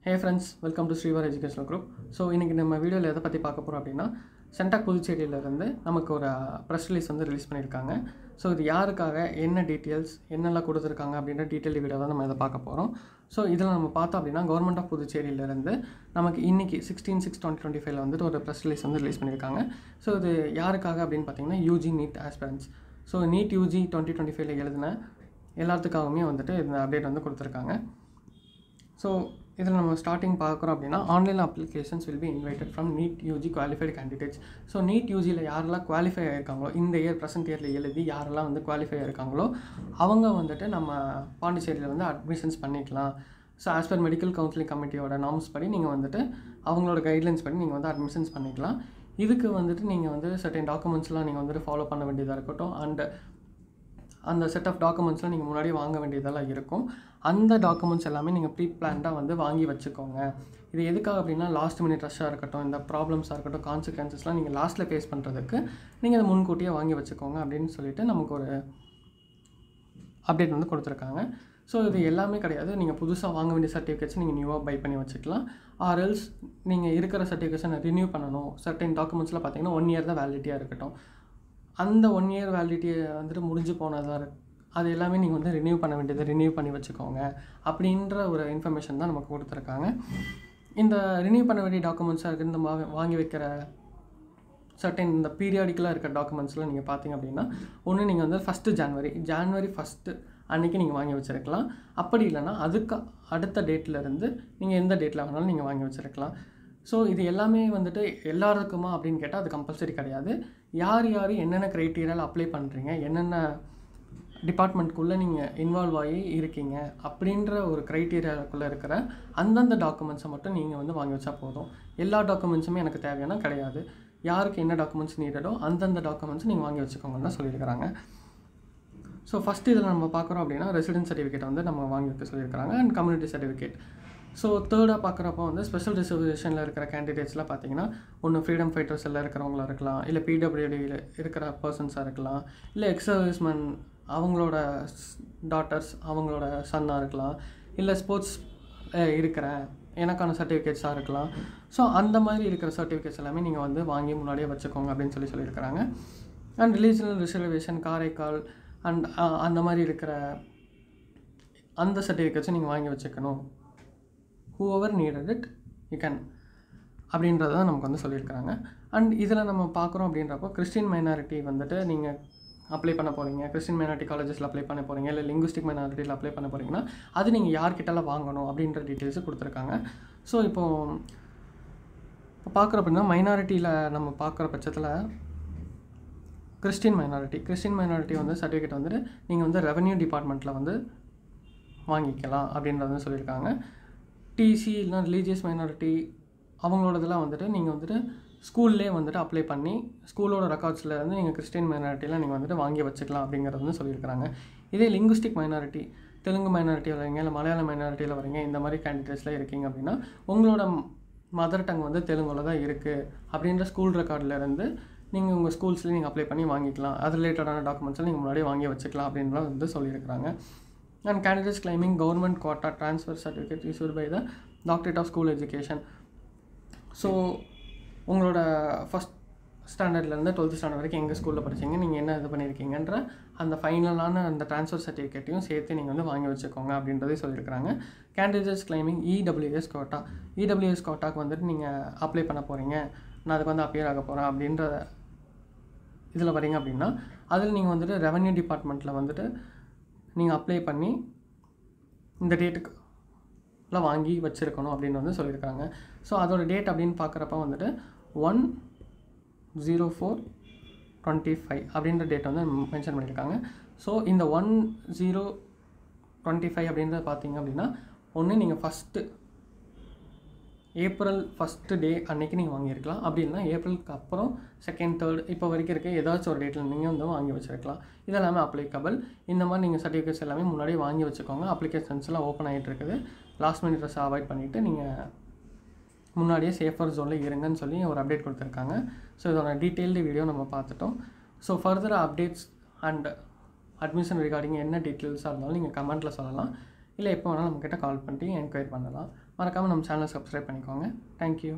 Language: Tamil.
Hey friends, welcome to Srivar Educational Group. So இன்னைக்கு நம்ம வீடியோவில் எதை பற்றி பார்க்க போகிறோம் அப்படின்னா சென்டாக் புதுச்சேரியிலேருந்து நமக்கு ஒரு ப்ரெஸ் ரிலீஸ் வந்து ரிலீஸ் பண்ணியிருக்காங்க. ஸோ இது யாருக்காக என்ன டீட்டெயில்ஸ் என்னெல்லாம் கொடுத்துருக்காங்க அப்படின்ற டீட்டெயில் வீடியோ தான் நம்ம இதை பார்க்க போகிறோம். ஸோ இதில் நம்ம பார்த்தோம் அப்படின்னா கவர்மெண்ட் ஆஃப் புதுச்சேரியிலேருந்து நமக்கு இன்றைக்கி 16/6/2025 வந்துட்டு ஒரு ப்ரெஸ் ரிலீஸ் வந்து ரிலீஸ் பண்ணியிருக்காங்க. ஸோ இது யாருக்காக அப்படின்னு பார்த்தீங்கன்னா UG NEET aspirants. So NEET UG 2025 எழுதின எல்லாத்துக்காகவுமே வந்துட்டு இந்த அப்டேட் வந்து கொடுத்துருக்காங்க. ஸோ இதில் நம்ம ஸ்டார்டிங் பார்க்குறோம் அப்படின்னா online applications will be invited from NEET UG qualified candidates. So NEET யூஜியில் யாரெல்லாம் குவாலிஃபை ஆகிருக்காங்களோ இந்த இயர் ப்ரெசென்ட் இயரில் எழுதி யாரெல்லாம் வந்து குவாலிஃபை ஆகிருக்காங்களோ அவங்க வந்துட்டு நம்ம பாண்டிச்சேரியில் வந்து அட்மிஷன்ஸ் பண்ணிக்கலாம். So as per medical counselling கமிட்டியோட நார்ம்ஸ் படி நீங்கள் வந்துட்டு அவங்களோட கைட்லைன்ஸ் படி நீங்கள் வந்து அட்மிஷன்ஸ் பண்ணிக்கலாம். இதுக்கு வந்துட்டு நீங்கள் வந்து சர்டன் டாக்குமெண்ட்ஸ்லாம் நீங்கள் வந்துட்டு ஃபாலோ பண்ண வேண்டியதாக இருக்கட்டும். அண்ட் அந்த செட் ஆஃப் டாக்குமெண்ட்ஸ்லாம் நீங்கள் முன்னாடி வாங்க வேண்டியதெல்லாம் இருக்கும். அந்த டாக்குமெண்ட்ஸ் எல்லாமே நீங்கள் ப்ரீ பிளான்டாக வந்து வாங்கி வச்சுக்கோங்க. இது எதுக்காக அப்படின்னா லாஸ்ட் மினிட் ரஷ்ஷாக இருக்கட்டும், இந்த ப்ராப்ளம்ஸாக இருக்கட்டும், கான்சிக்வன்சஸ்லாம் நீங்கள் லாஸ்ட்டில் ஃபேஸ் பண்ணுறதுக்கு நீங்கள் அதை முன்கூட்டியே வாங்கி வச்சுக்கோங்க அப்படின்னு சொல்லிட்டு நமக்கு ஒரு அப்டேட் வந்து கொடுத்துருக்காங்க. ஸோ இது எல்லாமே கிடையாது, நீங்கள் புதுசாக வாங்க வேண்டிய சர்டிஃபிகேட்ஸ் நீங்கள் நியூவாக பை பண்ணி வச்சுக்கலாம். ஆர்எல்ஸ் நீங்கள் இருக்கிற சர்டிஃபிகேட்ஸை ரினியூ பண்ணணும். சர்டன் டாக்குமெண்ட்ஸ்லாம் பார்த்தீங்கன்னா 1 இயர் தான் வேலிடிட்டியாக இருக்கட்டும். அந்த 1 இயர் வேலிடிட்டியை வந்துட்டு முடிஞ்சு போனதாக அது எல்லாமே நீங்கள் வந்து ரினியூ பண்ண வேண்டியதை ரினியூ பண்ணி வச்சுக்கோங்க அப்படின்ற ஒரு இன்ஃபர்மேஷன் தான் நமக்கு கொடுத்துருக்காங்க. இந்த ரினியூ பண்ண வேண்டிய டாக்குமெண்ட்ஸாக இருக்குது. இந்த வாங்கி வைக்கிற சர்டன் இந்த பீரியாடிக்கலாக இருக்கிற டாக்குமெண்ட்ஸ்லாம் நீங்கள் பார்த்தீங்க அப்படின்னா ஒன்று நீங்கள் வந்து ஜனவரி 1 அன்றைக்கி நீங்கள் வாங்கி வச்சுருக்கலாம். அப்படி இல்லைன்னா அதுக்கு அடுத்த டேட்லேருந்து நீங்கள் எந்த டேட்டில் வேணாலும் நீங்கள் வாங்கி வச்சுருக்கலாம். ஸோ இது எல்லாமே வந்துட்டு எல்லாருக்குமா அப்படின்னு கேட்டால் அது கம்பல்சரி கிடையாது. யார் என்னென்ன க்ரைட்டீரியாவில் அப்ளை பண்ணுறீங்க, என்னென்ன டிபார்ட்மெண்ட்குள்ளே நீங்கள் இன்வால்வ் ஆகி இருக்கீங்க அப்படின்ற ஒரு க்ரைட்டீரியாவுக்குள்ளே இருக்கிற அந்தந்த டாக்குமெண்ட்ஸை மட்டும் நீங்கள் வந்து வாங்கி வச்சா போதும். எல்லா டாக்குமெண்ட்ஸுமே எனக்கு தேவையான கிடையாது. யாருக்கு என்ன டாக்குமெண்ட்ஸ் நீடடோ அந்தந்த டாக்குமெண்ட்ஸ் நீங்கள் வாங்கி வச்சுக்கோங்கன்னு தான் சொல்லியிருக்கிறாங்க. ஸோ ஃபஸ்ட்டு இதில் நம்ம பார்க்குறோம் அப்படின்னா ரெசிடென்ஸ் சர்டிஃபிகேட் வந்து நம்ம வாங்கி வைக்க சொல்லியிருக்கிறாங்க. And community certificate. ஸோ தேர்டாக பார்க்குறப்போ வந்து ஸ்பெஷல் ரிசர்வேஷனில் இருக்கிற கேண்டிடேட்ஸ்லாம் பார்த்தீங்கன்னா ஒன்று ஃப்ரீடம் ஃபைட்டர்ஸில் இருக்கிறவங்களா இருக்கலாம், இல்லை பிடபிள்யூடியில் இருக்கிற பர்சன்ஸாக இருக்கலாம், இல்லை எக்ஸர்விஸ்மேன் அவங்களோட டாட்டர்ஸ் அவங்களோட சன்னாக இருக்கலாம், இல்லை ஸ்போர்ட்ஸ் இருக்கிறேன் எனக்கான சர்டிஃபிகேட்ஸாக இருக்கலாம். ஸோ அந்த மாதிரி இருக்கிற சர்டிஃபிகேட்ஸ் எல்லாமே நீங்கள் வந்து வாங்கி முன்னாடியே வச்சுக்கோங்க அப்படின்னு சொல்லியிருக்கிறாங்க. அண்ட் ரிலீஜியனல் ரிசர்வேஷன் காரைக்கால் அண்ட் அந்த மாதிரி இருக்கிற அந்த சர்டிஃபிகேட்ஸும் நீங்கள் வாங்கி வச்சுக்கணும். whoever needed it you can அப்படின்றத தான் நமக்கு வந்து சொல்லியிருக்கிறாங்க. அண்ட் இதில் நம்ம பார்க்குறோம் அப்படின்றப்போ கிறிஸ்டின் மைனாரிட்டி வந்துட்டு நீங்கள் அப்ளை பண்ண போகிறீங்க, கிறிஸ்டின் மைனாரிட்டி காலேஜஸில் அப்ளை பண்ண போகிறீங்க, இல்லை லிங்குஸ்டிக் மைனாரிட்டியில் அப்ளை பண்ண போகிறீங்கன்னா அது நீங்கள் யார்கிட்டலாம் வாங்கணும் அப்படின்ற டீட்டெயில்ஸு கொடுத்துருக்காங்க. ஸோ இப்போ பார்க்குற அப்படின்னா மைனாரிட்டியில் நம்ம பார்க்குற பட்சத்தில் கிறிஸ்டின் மைனாரிட்டி வந்து சர்டிஃபிகேட் வந்துட்டு நீங்கள் வந்து ரெவன்யூ டிபார்ட்மெண்ட்டில் வந்து வாங்கிக்கலாம் அப்படின்றத வந்து சொல்லியிருக்காங்க. டிசி இல்லைனா ரிலீஜியஸ் மைனாரிட்டி அவங்களோடதெல்லாம் வந்துட்டு நீங்கள் வந்துட்டு ஸ்கூல்லே வந்துட்டு அப்ளை பண்ணி ஸ்கூலோட ரெக்கார்ட்ஸில் இருந்து நீங்கள் கிறிஸ்டின் மைனாரிட்டியில் நீங்கள் வந்துட்டு வாங்கி வச்சுக்கலாம் அப்படிங்கிறது வந்து சொல்லியிருக்கிறாங்க. இதே லிங்குஸ்டிக் மைனாரிட்டி தெலுங்கு மைனாரிட்டியில் வரீங்க, இல்லை மலையாள மைனாரிட்டியில் வரீங்க, இந்த மாதிரி கேண்டிடேட்ஸில் இருக்கீங்க அப்படின்னா உங்களோட மதர் டங் வந்து தெலுங்குல தான் இருக்குது அப்படின்ற ஸ்கூல் ரெக்கார்ட்லேருந்து நீங்கள் உங்கள் ஸ்கூல்ஸ்லேயே நீங்கள் அப்ளை பண்ணி வாங்கிக்கலாம். அது ரிலேட்டடான டாக்குமெண்ட்ஸில் நீங்கள் முன்னாடியே வாங்கி வச்சுக்கலாம் அப்படின்றத வந்து சொல்லியிருக்கிறாங்க. And candidates claiming government quota transfer certificate issued by the Doctorate of School Education. So உங்களோட ஃபஸ்ட் ஸ்டாண்டர்ட்லேருந்து 12th ஸ்டாண்டர்ட் வரைக்கும் எங்கள் ஸ்கூலில் படிச்சிங்க, நீங்கள் என்ன இது பண்ணியிருக்கீங்கன்ற அந்த ஃபைனலான அந்த ட்ரான்ஸ்ஃபர் சர்டிஃபிகேட்டையும் சேர்த்து நீங்கள் வந்து வாங்கி வச்சுக்கோங்க அப்படின்றதே சொல்லியிருக்கிறாங்க. கேண்டிடேட்ஸ் கிளைமிங் இடபிள்யூஎஸ் கோட்டாக்கு வந்துட்டு நீங்கள் அப்ளை பண்ண போகிறீங்க, நான் அதுக்கு வந்து அப்பியர் ஆக போகிறேன் அப்படின்ற இதில் வரீங்க அப்படின்னா அதில் நீங்கள் வந்துட்டு ரெவன்யூ டிபார்ட்மெண்ட்டில் வந்துட்டு நீங்கள் அப்ளை பண்ணி இந்த டேட்டுக்குலாம் வாங்கி வச்சுருக்கணும் அப்படின்னு வந்து சொல்லியிருக்காங்க. ஸோ அதோட டேட் அப்படின்னு பார்க்குறப்ப வந்துட்டு 1/04/25 அப்படின்ற டேட் வந்து மென்ஷன் பண்ணியிருக்காங்க. ஸோ இந்த 1/0/25 அப்படின்றத பார்த்தீங்க அப்படின்னா ஒன்று நீங்கள் ஏப்ரல் 1 டே அன்றைக்கி நீங்கள் வாங்கியிருக்கலாம். அப்படி இல்லைனா ஏப்ரலுக்கு அப்புறம் 2nd 3rd இப்போ வரைக்கும் இருக்க ஏதாச்சும் ஒரு டேட்டில் நீங்கள் வந்து வாங்கி வச்சுருக்கலாம். இதெல்லாமே அப்ளிகபிள். இந்த மாதிரி நீங்கள் சர்டிஃபிகேட்ஸ் எல்லாமே முன்னாடியே வாங்கி வச்சுக்கோங்க. அப்ளிகேஷன்ஸ்லாம் ஓப்பன் ஆகிட்டு இருக்குது. லாஸ்ட் மினிட் ரஷ் அவாய்ட் பண்ணிவிட்டு நீங்கள் முன்னாடியே சேஃபர் ஜோனில் இருங்கன்னு சொல்லி ஒரு அப்டேட் கொடுத்துருக்காங்க. ஸோ இதோட டீட்டெயில்டு வீடியோ நம்ம பார்த்துட்டோம். So further updates and admission regarding என்ன டீட்டெயில்ஸாக இருந்தாலும் நீங்கள் கமெண்ட்டில் சொல்லலாம், இல்லை எப்போ வேணாலும் நம்மக்கிட்ட கால் பண்ணி என்கொயரி பண்ணலாம். மறக்காமல் நம்ம சேனலை சப்ஸ்கிரைப் பண்ணிக்கோங்க. தேங்க்யூ.